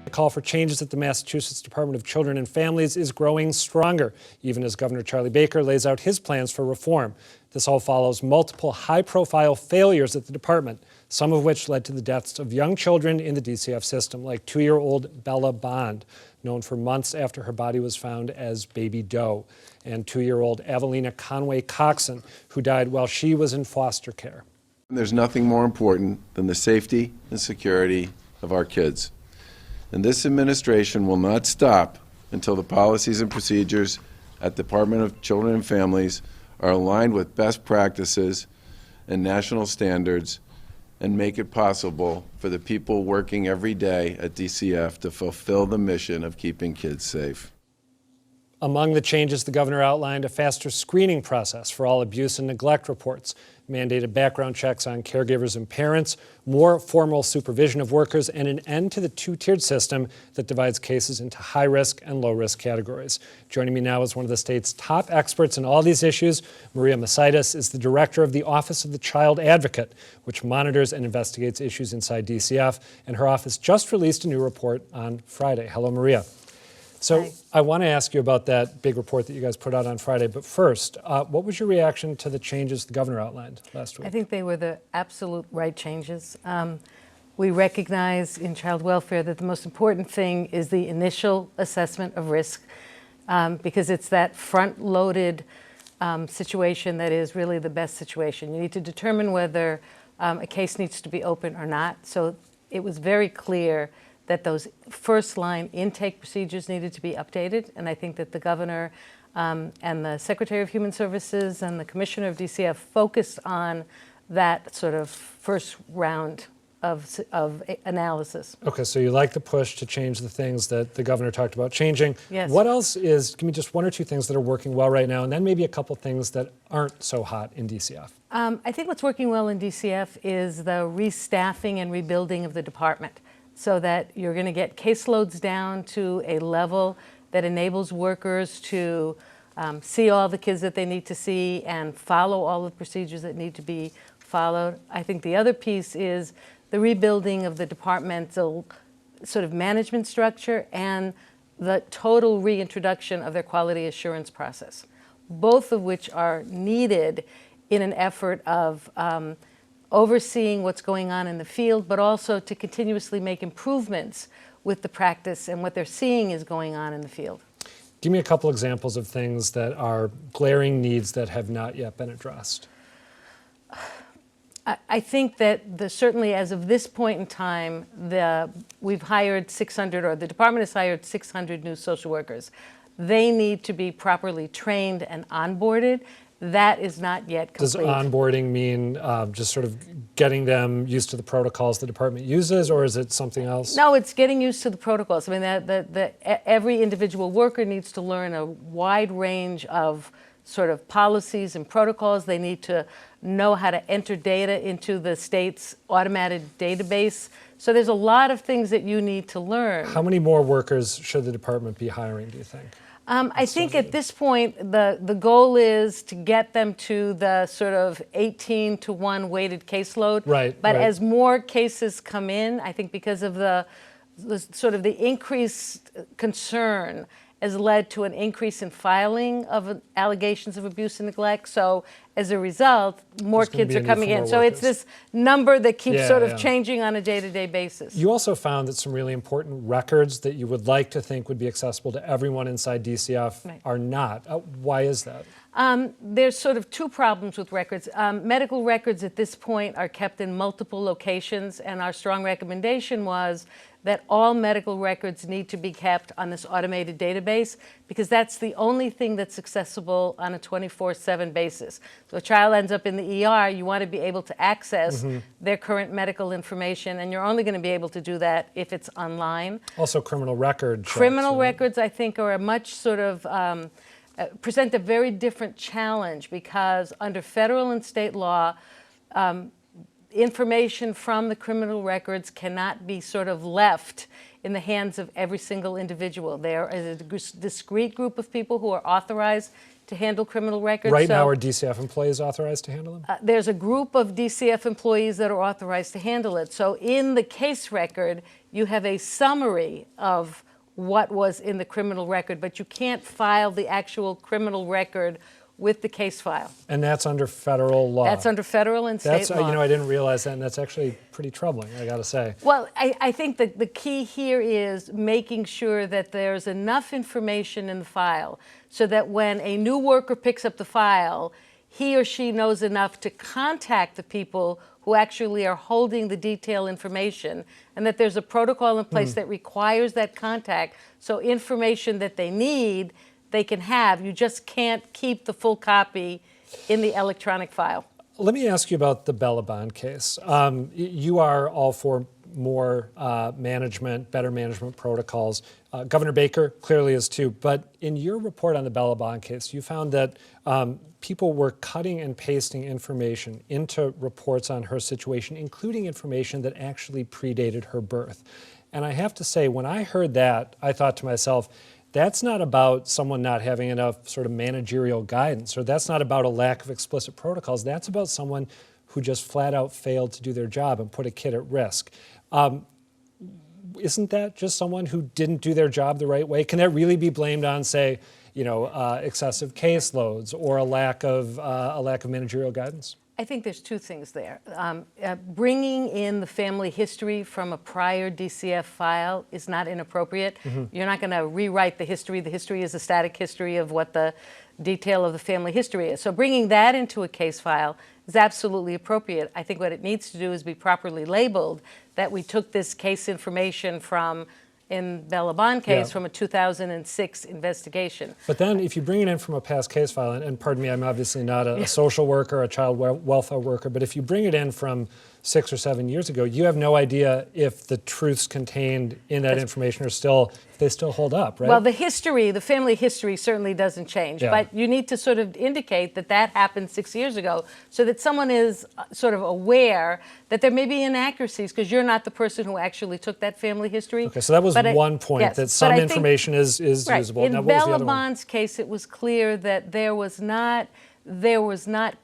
The call for changes at the Massachusetts Department of Children and Families is growing stronger, even as Governor Charlie Baker lays out his plans for reform. This all follows multiple high-profile failures at the department, some of which led to the deaths of young children in the DCF system, like 2-year-old Bella Bond, known for months after her body was found as baby doe, and 2-year-old Evelina Conway Coxon, who died while she was in foster care. There's nothing more important than the safety and security of our kids. And this administration will not stop until the policies and procedures at the Department of Children and Families are aligned with best practices and national standards and make it possible for the people working every day at DCF to fulfill the mission of keeping kids safe. Among the changes, the governor outlined a faster screening process for all abuse and neglect reports, mandated background checks on caregivers and parents, more formal supervision of workers, and an end to the two-tiered system that divides cases into high-risk and low-risk categories. Joining me now is one of the state's top experts in all these issues. Maria Masaitis is the director of the Office of the Child Advocate, which monitors and investigates issues inside DCF, and her office just released a new report on Friday. Hello, Maria. So Hi. I want to ask you about that big report that you guys put out on Friday. But first, what was your reaction to the changes the governor outlined last week? I think they were the absolute right changes. We recognize in child welfare that the most important thing is the initial assessment of risk, because it's that front-loaded situation that is really the best situation. You need to determine whether a case needs to be open or not. So it was very clear that those first-line intake procedures needed to be updated, and I think that the governor and the Secretary of Human Services and the Commissioner of DCF focused on that sort of first round of analysis. Okay, so you like the push to change the things that the governor talked about changing. Yes. What else is, give me just one or two things that are working well right now, and then maybe a couple things that aren't so hot in DCF. I think what's working well in DCF is the restaffing and rebuilding of the department, so that you're going to get caseloads down to a level that enables workers to see all the kids that they need to see and follow all the procedures that need to be followed. I think the other piece is the rebuilding of the departmental sort of management structure and the total reintroduction of their quality assurance process, both of which are needed in an effort of overseeing what's going on in the field, but also to continuously make improvements with the practice and what they're seeing is going on in the field. Give me a couple examples of things that are glaring needs that have not yet been addressed. I think that certainly as of this point in time, we've hired 600, or the department has hired 600 new social workers. They need to be properly trained and onboarded. That is not yet complete. Does onboarding mean just sort of getting them used to the protocols the department uses, or is it something else? No, it's getting used to the protocols. I mean, every individual worker needs to learn a wide range of sort of policies and protocols. They need to know how to enter data into the state's automated database. So there's a lot of things that you need to learn. How many more workers should the department be hiring, do you think? I think at this point, the goal is to get them to the sort of 18-to-1 weighted caseload. Right. But right. as more cases come in, I think because of the sort of the increased concern has led to an increase in filing of allegations of abuse and neglect. So as a result, more kids are coming in. So it's this number that keeps sort of changing on a day-to-day basis. You also found that some really important records that you would like to think would be accessible to everyone inside DCF are not. Why is that? There's sort of two problems with records. Medical records at this point are kept in multiple locations, and our strong recommendation was that all medical records need to be kept on this automated database, because that's the only thing that's accessible on a 24/7 basis. So a child ends up in the ER, you want to be able to access their current medical information, and you're only going to be able to do that if it's online. Also criminal record checks, Criminal right? records, I think, are a much sort of present a very different challenge, because under federal and state law, information from the criminal records cannot be sort of left in the hands of every single individual. There is a discrete group of people who are authorized to handle criminal records. Right now, are DCF employees authorized to handle them? There's a group of DCF employees that are authorized to handle it. So in the case record, you have a summary of what was in the criminal record, but you can't file the actual criminal record with the case file. And that's under federal law. That's under federal and state law. You know, I didn't realize that, and that's actually pretty troubling, I got to say. Well, I think that the key here is making sure that there's enough information in the file so that when a new worker picks up the file, he or she knows enough to contact the people who actually are holding the detailed information, and that there's a protocol in place that requires that contact, so information that they need, they can have. You just can't keep the full copy in the electronic file. Let me ask you about the Bellabon case. You are all for more management, better management protocols. Governor Baker clearly is too. But in your report on the Bellabon case, you found that people were cutting and pasting information into reports on her situation, including information that actually predated her birth. And I have to say, when I heard that, I thought to myself, that's not about someone not having enough sort of managerial guidance, or that's not about a lack of explicit protocols. That's about someone who just flat out failed to do their job and put a kid at risk. Isn't that just someone who didn't do their job the right way? Can that really be blamed on, say, you know, excessive caseloads or a lack of managerial guidance? I think there's two things there. Bringing in the family history from a prior DCF file is not inappropriate. You're not going to rewrite the history. The history is a static history of what the detail of the family history is. So bringing that into a case file is absolutely appropriate. I think what it needs to do is be properly labeled that we took this case information from, in Bellabon case, from a 2006 investigation. But then if you bring it in from a past case file, and pardon me, I'm obviously not a social worker, a child welfare worker, but if you bring it in from 6 or 7 years ago, you have no idea if the truths contained in that information are still, they still hold up, right? Well, the history, the family history certainly doesn't change, but you need to sort of indicate that that happened 6 years ago so that someone is sort of aware that there may be inaccuracies because you're not the person who actually took that family history. Okay, so that was one point, that some information is usable. In now, what was the other one? Bellabon's case, it was clear that there was not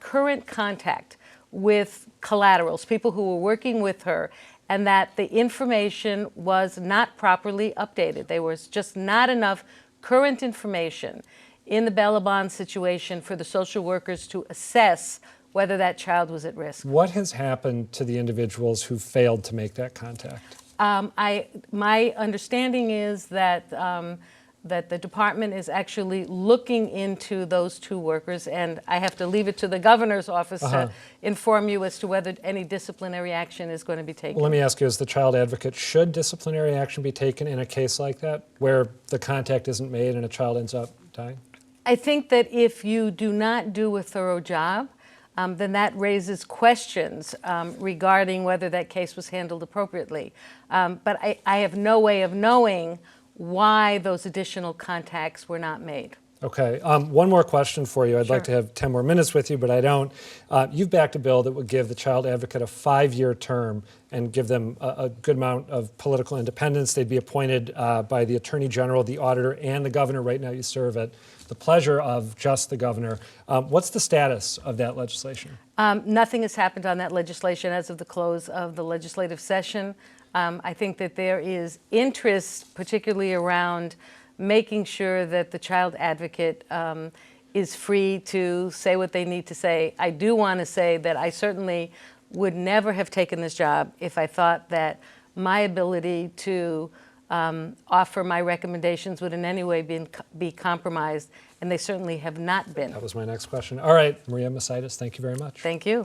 current contact with collaterals, people who were working with her, and that the information was not properly updated. There was just not enough current information in the Bellabon situation for the social workers to assess whether that child was at risk. What has happened to the individuals who failed to make that contact? My understanding is that that the department is actually looking into those two workers, and I have to leave it to the governor's office to inform you as to whether any disciplinary action is going to be taken. Well, let me ask you, as the child advocate, should disciplinary action be taken in a case like that, where the contact isn't made and a child ends up dying? I think that if you do not do a thorough job, then that raises questions regarding whether that case was handled appropriately. But I have no way of knowing why those additional contacts were not made. Okay, one more question for you. I'd like to have 10 more minutes with you, but I don't. You've backed a bill that would give the child advocate a 5-year term and give them a good amount of political independence. They'd be appointed by the Attorney General, the Auditor, and the Governor. Right now you serve at the pleasure of just the Governor. What's the status of that legislation? Nothing has happened on that legislation as of the close of the legislative session. I think that there is interest, particularly around making sure that the child advocate is free to say what they need to say. I do want to say that I certainly would never have taken this job if I thought that my ability to offer my recommendations would in any way be compromised, and they certainly have not been. That was my next question. All right, Maria Masitis, thank you very much. Thank you.